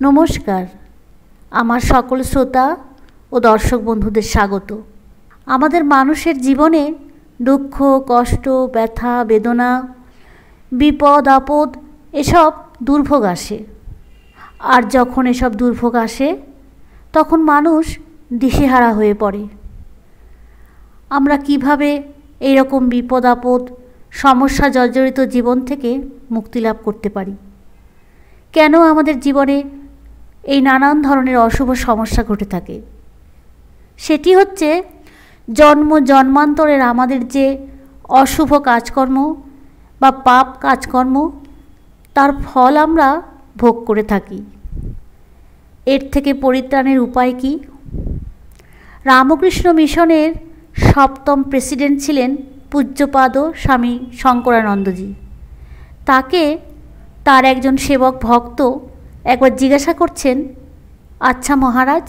নমস্কার, আমার সকল শ্রোতা ও দর্শক বন্ধুদের স্বাগত। আমাদের মানুষের জীবনে দুঃখ, কষ্ট, ব্যথা, বেদনা, বিপদ আপদ এসব দুর্ভোগ আসে। আর যখন এসব দুর্ভোগ আসে তখন মানুষ দিশেহারা হয়ে পড়ে। আমরা কিভাবে এইরকম বিপদ আপদ, সমস্যা জর্জরিত জীবন থেকে মুক্তি লাভ করতে পারি? কেন আমাদের জীবনে এই নানান ধরনের অশুভ সমস্যা ঘটে থাকে? সেটি হচ্ছে জন্ম জন্মান্তরের আমাদের যে অশুভ কাজকর্ম বা পাপ কাজকর্ম, তার ফল আমরা ভোগ করে থাকি। এর থেকে পরিত্রাণের উপায় কি? রামকৃষ্ণ মিশনের 7ম প্রেসিডেন্ট ছিলেন পূজ্যপাদ স্বামী শঙ্করানন্দজি। তাকে তার একজন সেবক ভক্ত একবার জিজ্ঞাসা করছেন, আচ্ছা মহারাজ,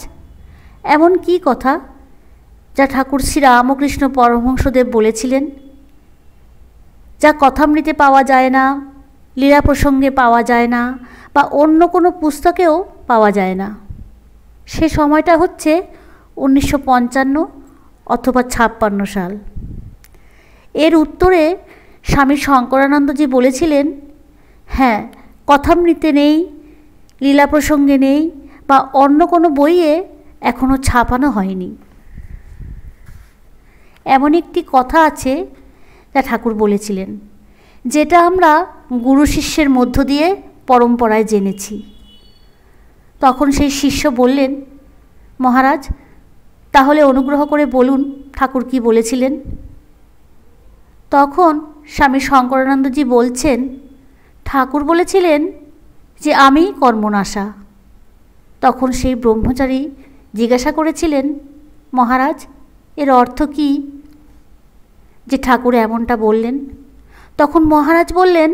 এমন কি কথা যা ঠাকুর শ্রী রামকৃষ্ণ পরমহংসদেব বলেছিলেন, যা কথামৃতে পাওয়া যায় না, লীলা প্রসঙ্গে পাওয়া যায় না, বা অন্য কোনো পুস্তকেও পাওয়া যায় না? সে সময়টা হচ্ছে 1955 অথবা 56 সাল। এর উত্তরে স্বামী শঙ্করানন্দজি বলেছিলেন, হ্যাঁ, কথামৃতে নেই, লীলা প্রসঙ্গে নেই, বা অন্য কোনো বইয়ে এখনও ছাপানো হয়নি। এমন একটি কথা আছে যা ঠাকুর বলেছিলেন, যেটা আমরা গুরু শিষ্যের মধ্য দিয়ে পরম্পরায় জেনেছি। তখন সেই শিষ্য বললেন, মহারাজ, তাহলে অনুগ্রহ করে বলুন ঠাকুর কি বলেছিলেন? তখন স্বামী শঙ্করানন্দজি বলছেন, ঠাকুর বলেছিলেন যে আমি কর্মনাশা। তখন সেই ব্রহ্মচারী জিজ্ঞাসা করেছিলেন, মহারাজ, এর অর্থ কি যে ঠাকুর এমনটা বললেন? তখন মহারাজ বললেন,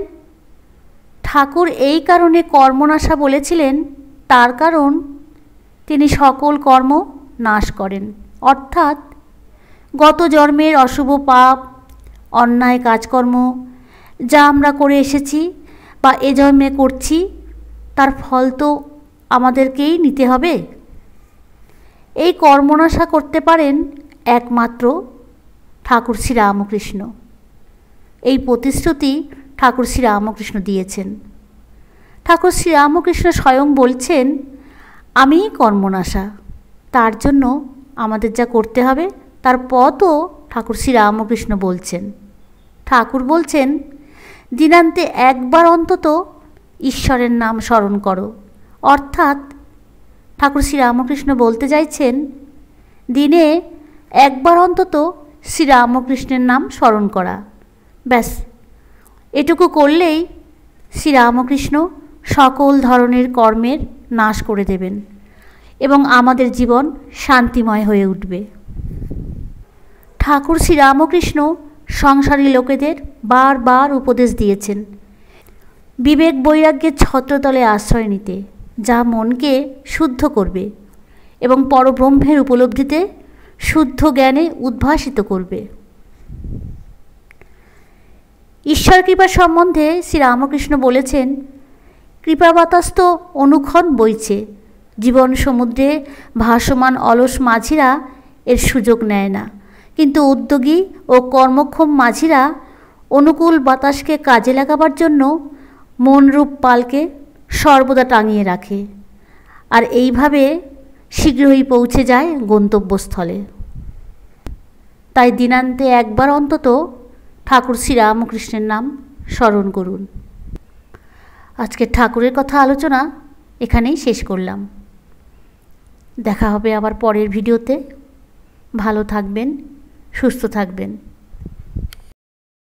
ঠাকুর এই কারণে কর্মনাশা বলেছিলেন, তার কারণ তিনি সকল কর্ম নাশ করেন। অর্থাৎ গত জন্মের অশুভ পাপ, অন্যায় কাজকর্ম যা আমরা করে এসেছি বা এ জন্মে করছি, তার ফল তো আমাদেরকেই নিতে হবে। এই কর্মনাশা করতে পারেন একমাত্র ঠাকুর শ্রী রামকৃষ্ণ। এই প্রতিশ্রুতি ঠাকুর শ্রী রামকৃষ্ণ দিয়েছেন। ঠাকুর শ্রী রামকৃষ্ণ স্বয়ং বলছেন, আমিই কর্মনাশা। তার জন্য আমাদের যা করতে হবে তার পথও ঠাকুর শ্রী রামকৃষ্ণ বলছেন। ঠাকুর বলছেন, দিনান্তে একবার অন্তত ঈশ্বরের নাম স্মরণ করো। অর্থাৎ ঠাকুর শ্রী রামকৃষ্ণ বলতে চাইছেন, দিনে একবার অন্তত শ্রী রামকৃষ্ণের নাম স্মরণ করা। ব্যাস, এটুকু করলেই শ্রী রামকৃষ্ণ সকল ধরনের কর্মের নাশ করে দেবেন এবং আমাদের জীবন শান্তিময় হয়ে উঠবে। ঠাকুর শ্রী রামকৃষ্ণ সংসারী লোকেদের বারবার উপদেশ দিয়েছেন বিবেক বৈরাগ্যের ছত্রতলে আশ্রয় নিতে, যা মনকে শুদ্ধ করবে এবং পরব্রহ্মের উপলব্ধিতে শুদ্ধ জ্ঞানে উদ্ভাসিত করবে। ঈশ্বর কৃপা সম্বন্ধে শ্রী রামকৃষ্ণ বলেছেন, কৃপাবাতাস তো অনুক্ষণ বইছে, জীবন সমুদ্রে ভাসমান অলস মাঝিরা এর সুযোগ নেয় না, কিন্তু উদ্যোগী ও কর্মক্ষম মাঝিরা অনুকূল বাতাসকে কাজে লাগাবার জন্য মনরূপ পালকে সর্বদা টাঙিয়ে রাখে, আর এইভাবে শীঘ্রই পৌঁছে যায় গন্তব্যস্থলে। তাই দিনান্তে একবার অন্তত ঠাকুর শ্রী রামকৃষ্ণের নাম স্মরণ করুন। আজকের ঠাকুরের কথা আলোচনা এখানেই শেষ করলাম। দেখা হবে আবার পরের ভিডিওতে। ভালো থাকবেন, সুস্থ থাকবেন।